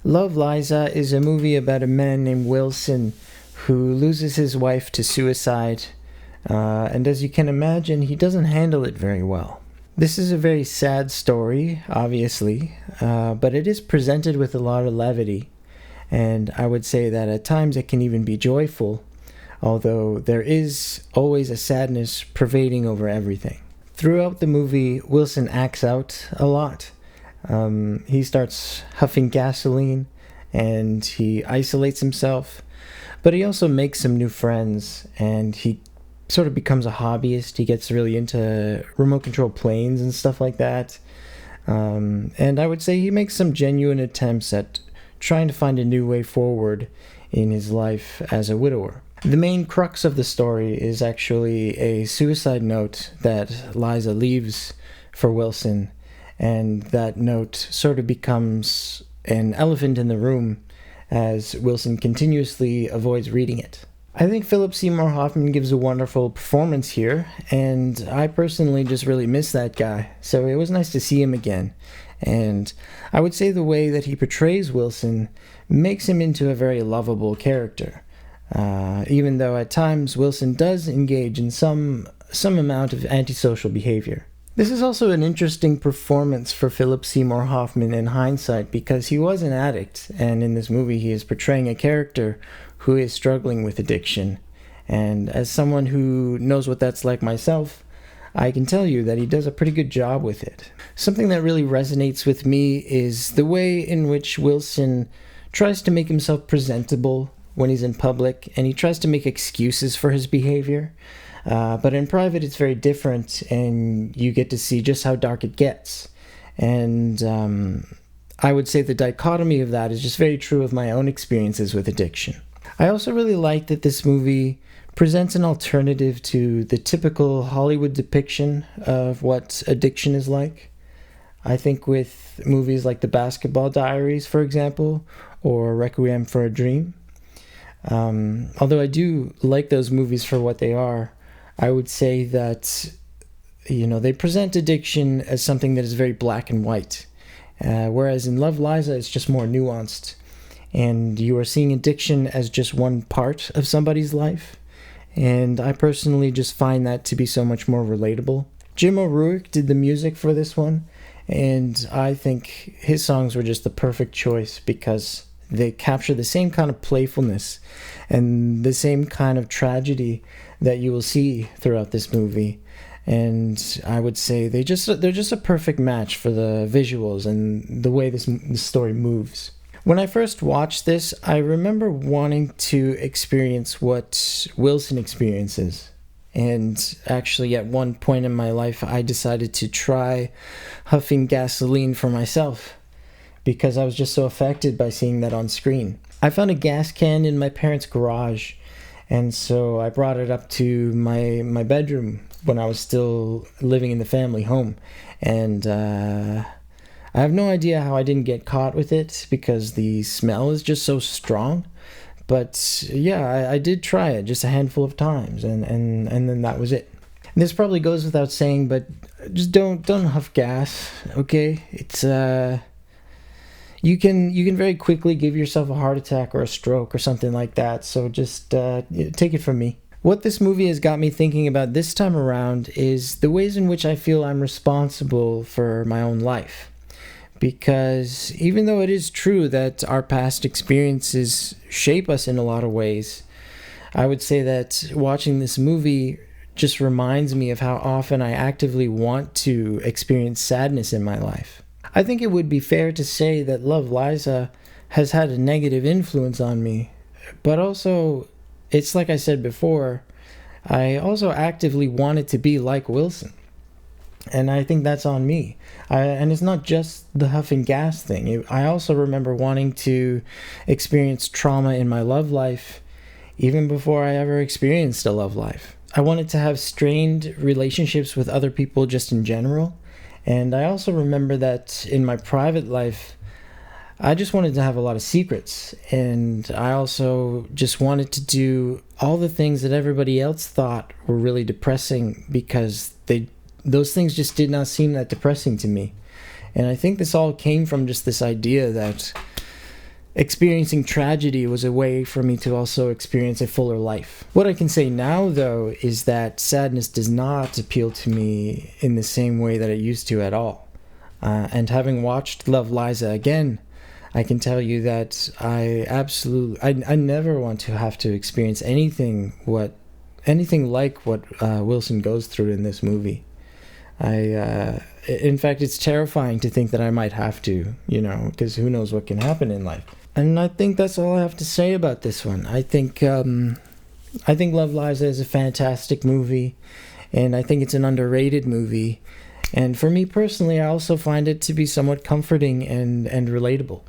Love Liza is a movie about a man named Wilson who loses his wife to suicide, and as you can imagine, he doesn't handle it very well. This is a very sad story, obviously, but it is presented with a lot of levity, and I would say that at times it can even be joyful, although there is always a sadness pervading over everything. Throughout the movie, Wilson acts out a lot. He starts huffing gasoline and he isolates himself, but he also makes some new friends and he sort of becomes a hobbyist. He gets really into remote control planes and stuff like that. And I would say he makes some genuine attempts at trying to find a new way forward in his life as a widower. The main crux of the story is actually a suicide note that Liza leaves for Wilson, and that note sort of becomes an elephant in the room as Wilson continuously avoids reading it. I think Philip Seymour Hoffman gives a wonderful performance here, and I personally just really miss that guy, so it was nice to see him again. And I would say the way that he portrays Wilson makes him into a very lovable character. Even though at times Wilson does engage in some amount of antisocial behavior. This is also an interesting performance for Philip Seymour Hoffman in hindsight because he was an addict, and in this movie he is portraying a character who is struggling with addiction. And as someone who knows what that's like myself, I can tell you that he does a pretty good job with it. Something that really resonates with me is the way in which Wilson tries to make himself presentable when he's in public, and he tries to make excuses for his behavior. But in private, it's very different, and you get to see just how dark it gets. And I would say the dichotomy of that is just very true of my own experiences with addiction. I also really like that this movie presents an alternative to the typical Hollywood depiction of what addiction is like. I think with movies like The Basketball Diaries, for example, or Requiem for a Dream, although I do like those movies for what they are, I would say that, they present addiction as something that is very black and white, whereas in Love Liza, it's just more nuanced, and you are seeing addiction as just one part of somebody's life, and I personally just find that to be so much more relatable. Jim O'Rourke did the music for this one, and I think his songs were just the perfect choice because they capture the same kind of playfulness and the same kind of tragedy that you will see throughout this movie. And I would say they're just a perfect match for the visuals and the way this story moves. When I first watched this, I remember wanting to experience what Wilson experiences. And actually, at one point in my life, I decided to try huffing gasoline for myself, because I was just so affected by seeing that on screen. I found a gas can in my parents' garage, and so I brought it up to my bedroom when I was still living in the family home. And I have no idea how I didn't get caught with it, because the smell is just so strong. But yeah, I did try it just a handful of times, and then that was it. And this probably goes without saying, but just don't huff gas, okay? It's You can very quickly give yourself a heart attack or a stroke or something like that, so just take it from me. What this movie has got me thinking about this time around is the ways in which I feel I'm responsible for my own life. Because even though it is true that our past experiences shape us in a lot of ways, I would say that watching this movie just reminds me of how often I actively want to experience sadness in my life. I think it would be fair to say that Love Liza has had a negative influence on me, but also, it's like I said before, I also actively wanted to be like Wilson. And I think that's on me. And it's not just the huffing gas thing. I also remember wanting to experience trauma in my love life even before I ever experienced a love life. I wanted to have strained relationships with other people just in general. And I also remember that in my private life, I just wanted to have a lot of secrets. And I also just wanted to do all the things that everybody else thought were really depressing, because those things just did not seem that depressing to me. And I think this all came from just this idea that experiencing tragedy was a way for me to also experience a fuller life. What I can say now, though, is that sadness does not appeal to me in the same way that it used to at all. And having watched Love Liza again, I can tell you that I never want to have to experience anything like what Wilson goes through in this movie. In fact, it's terrifying to think that I might have to, because who knows what can happen in life. And I think that's all I have to say about this one. I think Love Liza is a fantastic movie, and I think it's an underrated movie. And for me personally, I also find it to be somewhat comforting and relatable.